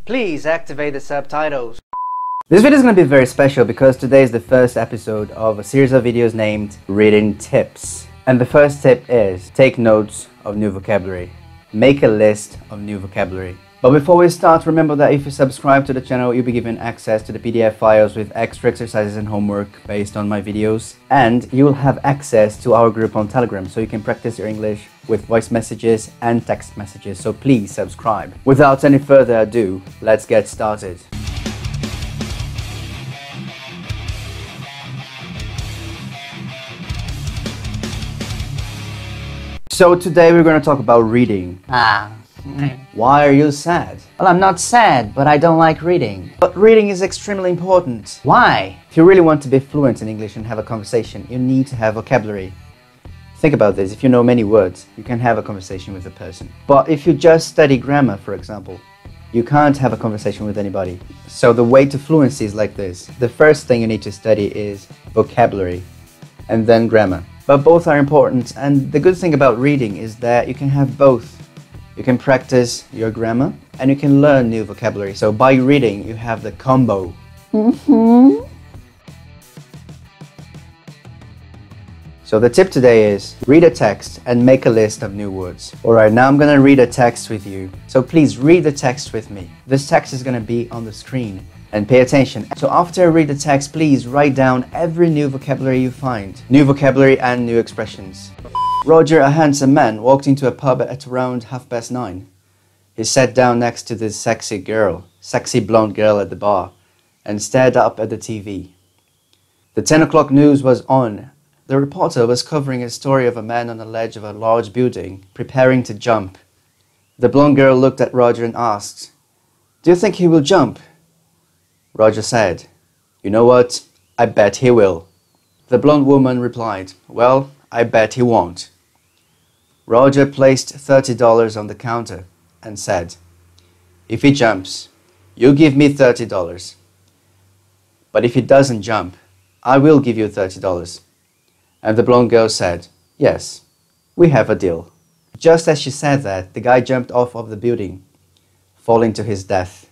Please activate the subtitles. This video is going to be very special because today is the first episode of a series of videos named Reading Tips. And the first tip is take notes of new vocabulary. Make a list of new vocabulary. But before we start, remember that if you subscribe to the channel, you'll be given access to the PDF files with extra exercises and homework based on my videos. And you'll have access to our group on Telegram, so you can practice your English with voice messages and text messages. So please subscribe. Without any further ado, let's get started. So today we're going to talk about reading. Why are you sad? Well, I'm not sad, but I don't like reading. But reading is extremely important. Why? If you really want to be fluent in English and have a conversation, you need to have vocabulary. Think about this. If you know many words, you can have a conversation with a person. But if you just study grammar, for example, you can't have a conversation with anybody. So the way to fluency is like this. The first thing you need to study is vocabulary and then grammar. But both are important, and the good thing about reading is that you can have both. You can practice your grammar and you can learn new vocabulary. So by reading, you have the combo. So the tip today is read a text and make a list of new words. Alright, now I'm gonna read a text with you. So please read the text with me. This text is gonna be on the screen. And pay attention. So after I read the text, please write down every new vocabulary you find. New vocabulary and new expressions. Roger, a handsome man, walked into a pub at around 9:30. He sat down next to this sexy blonde girl at the bar, and stared up at the TV. The 10 o'clock news was on. The reporter was covering a story of a man on the ledge of a large building, preparing to jump. The blonde girl looked at Roger and asked, "Do you think he will jump?" Roger said, "You know what? I bet he will." The blonde woman replied, "Well, I bet he won't." Roger placed $30 on the counter and said, "If he jumps, you give me $30. But if he doesn't jump, I will give you $30. And the blonde girl said, "Yes, we have a deal." Just as she said that, the guy jumped off of the building, falling to his death.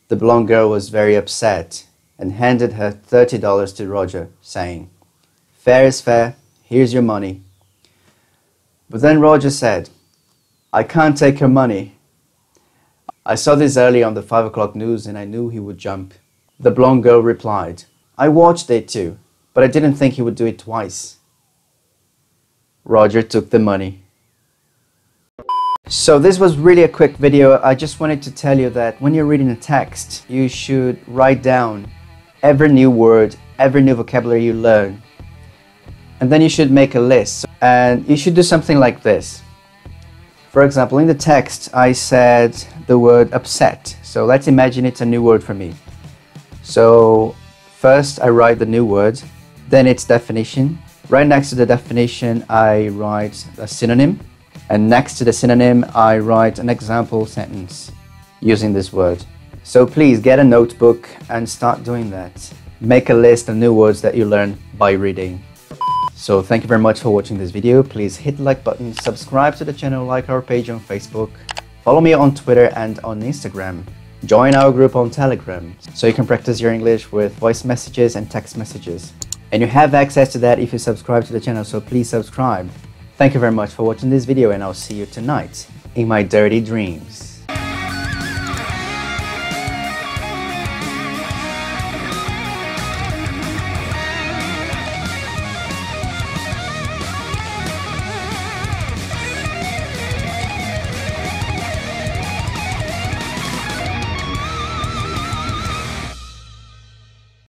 The blonde girl was very upset and handed her $30 to Roger, saying, "Fair is fair, here's your money." But then Roger said, "I can't take her money. I saw this early on the 5 o'clock news and I knew he would jump." The blonde girl replied, "I watched it too, but I didn't think he would do it twice." Roger took the money. So this was really a quick video. I just wanted to tell you that when you're reading a text, you should write down every new word, every new vocabulary you learn. And then you should make a list. And you should do something like this. For example, in the text, I said the word upset. So let's imagine it's a new word for me. So first I write the new word, then its definition. Right next to the definition, I write a synonym. And next to the synonym, I write an example sentence using this word. So please get a notebook and start doing that. Make a list of new words that you learn by reading. So thank you very much for watching this video. Please hit the like button, subscribe to the channel, like our page on Facebook, follow me on Twitter and on Instagram. Join our group on Telegram so you can practice your English with voice messages and text messages. And you have access to that if you subscribe to the channel, so please subscribe. Thank you very much for watching this video, and I'll see you tonight in my dirty dreams.